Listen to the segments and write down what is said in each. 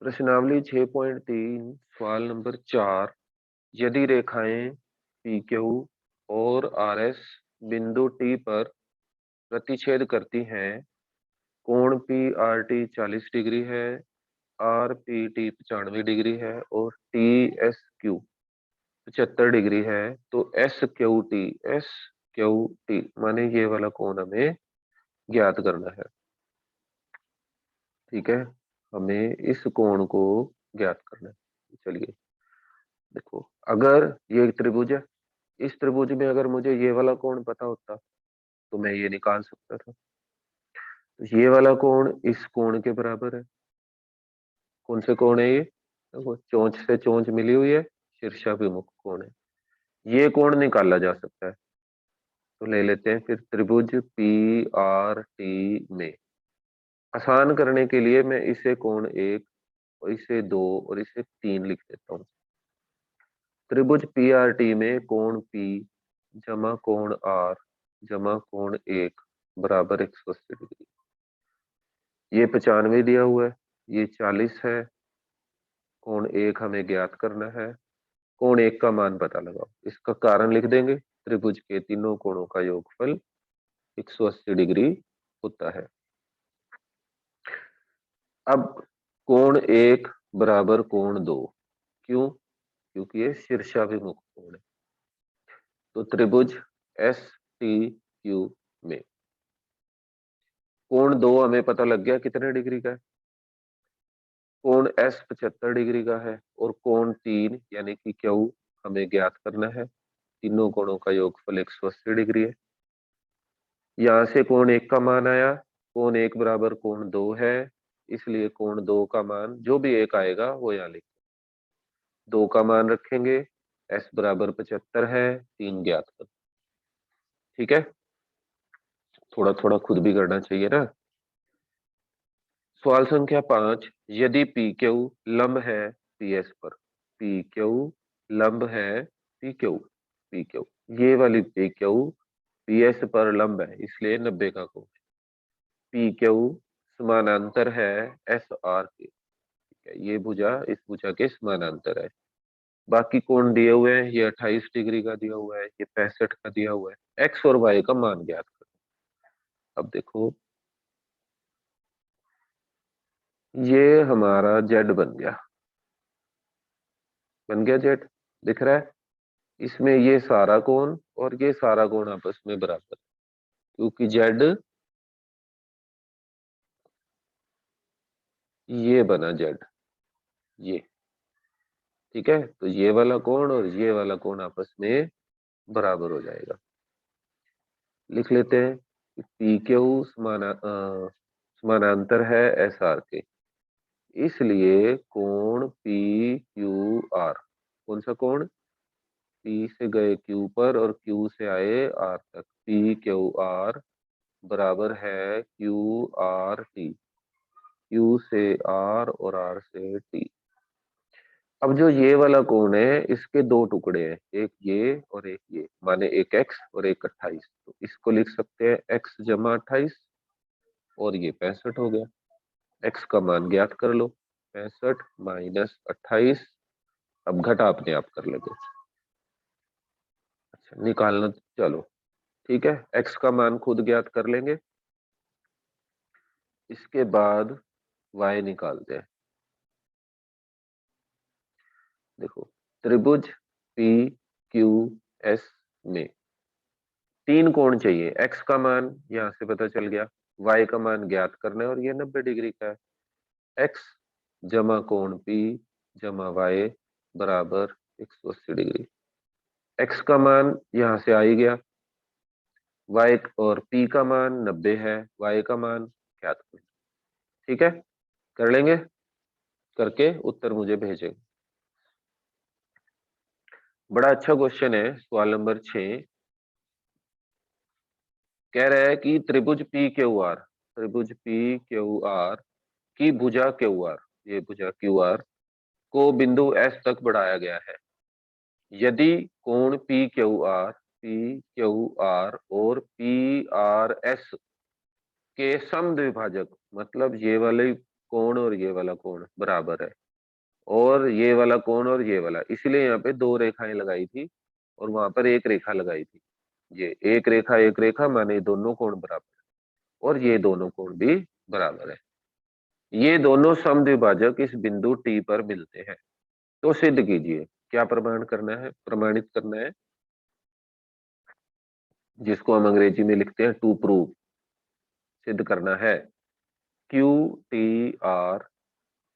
प्रश्नावली 6.3 सवाल नंबर 4। यदि रेखाएं पी क्यू और आर एस बिंदु टी पर प्रतिच्छेद करती हैं, कोण पी आर टी 40 डिग्री है, आर पी टी 95 डिग्री है और टी एस क्यू 75 डिग्री है, तो एस क्यू टी माने ये वाला कोण हमें ज्ञात करना है। ठीक है, हमें इस कोण को ज्ञात करना है। चलिए देखो, अगर ये एक त्रिभुज है, इस त्रिभुज में अगर मुझे ये वाला कोण पता होता तो मैं ये निकाल सकता था। तो ये वाला कोण इस कोण के बराबर है। कौन से कोण है ये? देखो, चोंच से चोंच मिली हुई है, शीर्षाभिमुख कोण है। ये कोण निकाला जा सकता है, तो ले लेते हैं फिर त्रिभुज पी आर टी में। आसान करने के लिए मैं इसे कोण 1 और इसे 2 और इसे 3 लिख देता हूँ। त्रिभुज पी आर टी में कोण पी जमा कोण आर जमा कोण 1 बराबर 180 डिग्री। ये 95 दिया हुआ है, ये 40 है। कोण 1 हमें ज्ञात करना है। कोण 1 का मान पता लगाओ। इसका कारण लिख देंगे, त्रिभुज के तीनों कोणों का योगफल 180 डिग्री होता है। अब कोण 1 बराबर कोण 2, क्यों? क्योंकि ये शीर्षाभिमुख कोण है। तो त्रिभुज एस टी क्यू में कोण 2 हमें पता लग गया कितने डिग्री का है। कोण एस 75 डिग्री का है और कोण 3 यानी कि क्यू हमें ज्ञात करना है। तीनों कोणों का योगफल 180 डिग्री है। यहाँ से कोण 1 का मान आया। कोण 1 बराबर कोण 2 है, इसलिए कोण 2 का मान जो भी एक आएगा वो यहाँ लिख 2 का मान रखेंगे। एस बराबर 75 है, 3 ज्ञात कर। ठीक है, थोड़ा थोड़ा खुद भी करना चाहिए ना। सवाल संख्या 5। यदि पी क्यू लंब है पी एस पर, पी क्यू लंब है पी क्यू, ये वाली पी क्यू पी एस पर लंब है, इसलिए 90 का कोण। पी क्यू समानांतर है एस आर के। ठीक है, ये भुजा इस भुजा के समानांतर है। बाकी कोण दिए हुए हैं, ये 28 डिग्री का दिया हुआ है, ये 65 का दिया हुआ है। एक्स और वाई का मान ज्ञात करो। अब देखो, ये हमारा जेड बन गया जेड, दिख रहा है। इसमें ये सारा कोण और ये सारा कोण आपस में बराबर, क्योंकि जेड ये बना जेड, ये। ठीक है, तो ये वाला कोण और ये वाला कोण आपस में बराबर हो जाएगा। लिख लेते हैं कि पी क्यू समानांतर है एस आर के, इसलिए कोण पी क्यू आर, कौन सा कोण? पी से गए क्यू पर और क्यू से आए आर तक, पी क्यू आर बराबर है क्यू आर टी, क्यू से आर और आर से टी। अब जो ये वाला कोण है, इसके दो टुकड़े हैं, एक ये और एक ये, माने एक एक्स और एक 28। तो इसको लिख सकते हैं एक्स जमा 28 और ये 65 हो गया। एक्स का मान ज्ञात कर लो, 65 माइनस 28। अब घटा अपने आप कर लेते। अच्छा, निकालना चलो ठीक है, एक्स का मान खुद ज्ञात कर लेंगे। इसके बाद वाई निकालते हैं। देखो, त्रिभुज पी क्यू एस में 3 कोण चाहिए। एक्स का मान यहां से पता चल गया, वाई का मान ज्ञात करना है और ये 90 डिग्री का है। एक्स जमा कोण पी जमा वाई बराबर 180 डिग्री। एक्स का मान यहां से आ ही गया, वाई और पी का मान 90 है, वाई का मान ज्ञात कर। ठीक है, कर लेंगे, करके उत्तर मुझे भेजेंगे। बड़ा अच्छा क्वेश्चन है, सवाल नंबर 6। कह रहा है कि त्रिभुज पी क्यू आर की भुजा क्यू आर, ये भुजा क्यू आर को बिंदु एस तक बढ़ाया गया है। यदि कोण पी क्यू आर और पी आर एस के समद्विभाजक, मतलब ये वाले कोण और ये वाला कोण बराबर है, और ये वाला कोण और ये वाला, इसलिए यहाँ पे दो रेखाएं लगाई थी और वहां पर एक रेखा लगाई थी। ये एक रेखा माने दोनों कोण बराबर है, और ये दोनों कोण भी बराबर है। ये दोनों समद्विभाजक इस बिंदु टी पर मिलते हैं। तो सिद्ध कीजिए, क्या प्रमाण करना है, प्रमाणित करना है, जिसको हम अंग्रेजी में लिखते हैं टू प्रूव। सिद्ध करना है Q T R,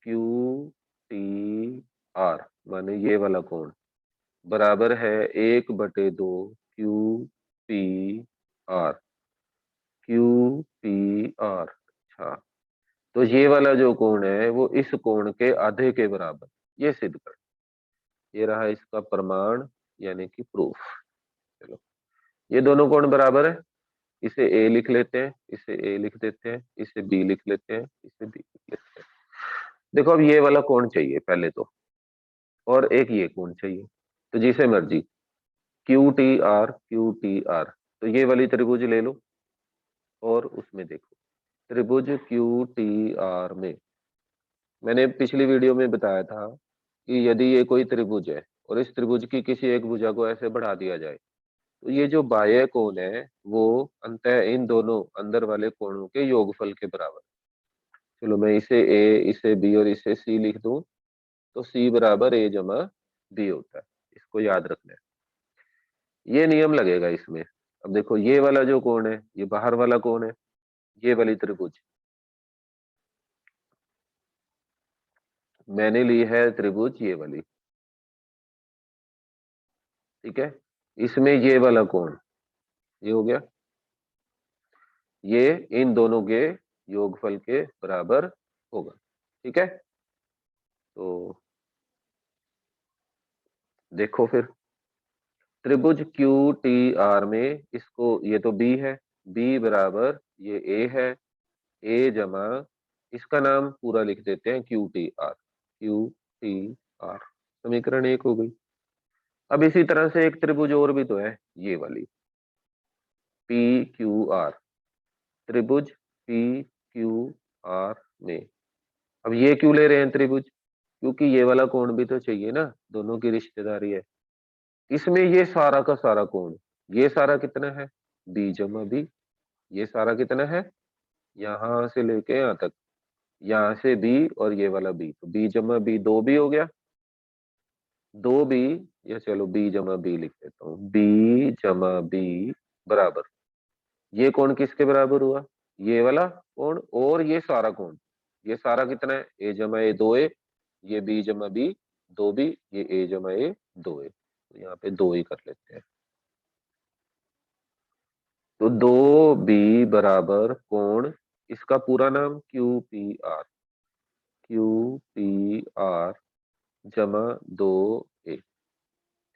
Q T R माने ये वाला कोण बराबर है 1/2 Q P R, Q P R. अच्छा, तो ये वाला जो कोण है वो इस कोण के आधे के बराबर, ये सिद्ध कर, ये रहा इसका प्रमाण यानी कि प्रूफ। चलो, ये दोनों कोण बराबर है, इसे ए लिख लेते हैं, इसे ए लिख देते हैं, इसे बी लिख लेते हैं, इसे बी लिख लेते हैं। देखो अब ये वाला कोण चाहिए पहले तो, और एक ये कोण चाहिए, तो जिसे मर्जी क्यू टी आर, तो ये वाली त्रिभुज ले लो और उसमें देखो त्रिभुज क्यू टी आर में मैंने पिछली वीडियो में बताया था कि यदि ये कोई त्रिभुज है और इस त्रिभुज की किसी एक भुजा को ऐसे बढ़ा दिया जाए, तो ये जो बाह्य कोण है वो अंततः इन दोनों अंदर वाले कोणों के योगफल के बराबर। चलो मैं इसे ए, इसे बी और इसे सी लिख दूं, तो सी बराबर ए जमा बी होता है। इसको याद रखना है, ये नियम लगेगा इसमें। अब देखो ये वाला जो कोण है ये बाहर वाला कोण है, ये वाली त्रिभुज मैंने ली है त्रिभुज ये वाली, ठीक है। इसमें ये वाला कोण ये हो गया, ये इन दोनों के योगफल के बराबर होगा, ठीक है। तो देखो फिर त्रिभुज क्यू टी आर में इसको, ये तो बी है, बी बराबर ये ए है, ए जमा इसका नाम पूरा लिख देते हैं Q T R, Q T R, समीकरण एक हो गई। अब इसी तरह से एक त्रिभुज और भी तो है, ये वाली पी क्यू आर, त्रिभुज पी क्यू आर में, अब ये क्यों ले रहे हैं त्रिभुज, क्योंकि ये वाला कोण भी तो चाहिए ना, दोनों की रिश्तेदारी है। इसमें ये सारा का सारा कोण, ये सारा कितना है बी जमा बी, ये सारा कितना है यहां से लेके यहां तक, यहाँ से बी और ये वाला बी, तो बी जमा बी दो बी हो गया, दो बी, या चलो बी जमा बी लिख देता हूँ, बी जमा बी बराबर ये कोण किसके बराबर हुआ, ये वाला कोण और ये सारा कोण, ये सारा कितना है ए जमा ए दो ए, ये बी जमा बी दो बी, ये ए जमा ए दो ए, तो यहाँ पे दो ही कर लेते हैं। तो दो बी बराबर कोण, इसका पूरा नाम Q P R, Q P R जमा दो ए,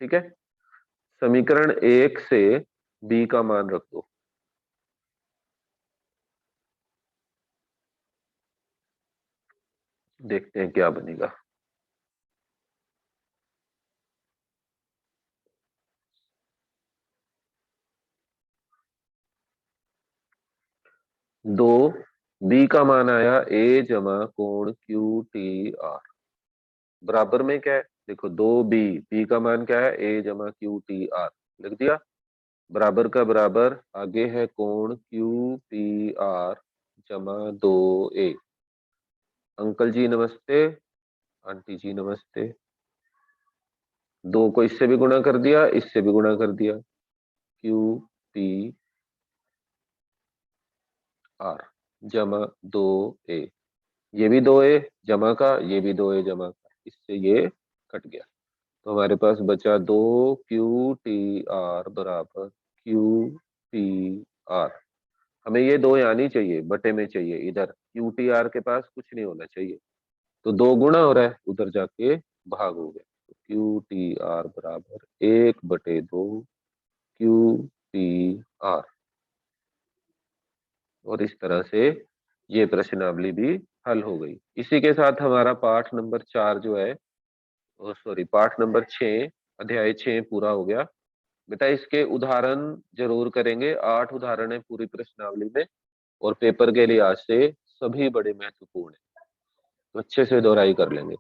ठीक है। समीकरण एक से बी का मान रख दो, देखते हैं क्या बनेगा। दो बी का मान आया ए जमा कोण क्यू टी आर, बराबर में क्या है देखो दो बी, बी का मान क्या है ए जमा क्यू टी आर, लिख दिया। बराबर का बराबर आगे है कोण क्यू पी आर जमा दो ए। अंकल जी नमस्ते, आंटी जी नमस्ते। दो को इससे भी गुणा कर दिया, इससे भी गुणा कर दिया, क्यू पी आर जमा दो ए, ये भी दो ए जमा का, ये भी दो ए जमा का, इससे ये कट गया, तो हमारे पास बचा दो क्यू टी आर बराबर क्यू पी आर। हमें ये दो यहाँ नहीं चाहिए, बटे में चाहिए, इधर क्यू टी आर के पास कुछ नहीं होना चाहिए, तो दो गुणा हो रहा है उधर जाके भाग हो गया, तो क्यू टी आर बराबर 1/2 क्यू पी आर। और इस तरह से ये प्रश्नावली भी हल हो गई। इसी के साथ हमारा पाठ नंबर 4 जो है, सॉरी पाठ नंबर 6, अध्याय 6 पूरा हो गया। बेटा इसके उदाहरण जरूर करेंगे, 8 उदाहरण है पूरी प्रश्नावली में, और पेपर के लिहाज से सभी बड़े महत्वपूर्ण है। तो अच्छे से दोहराई कर लेंगे।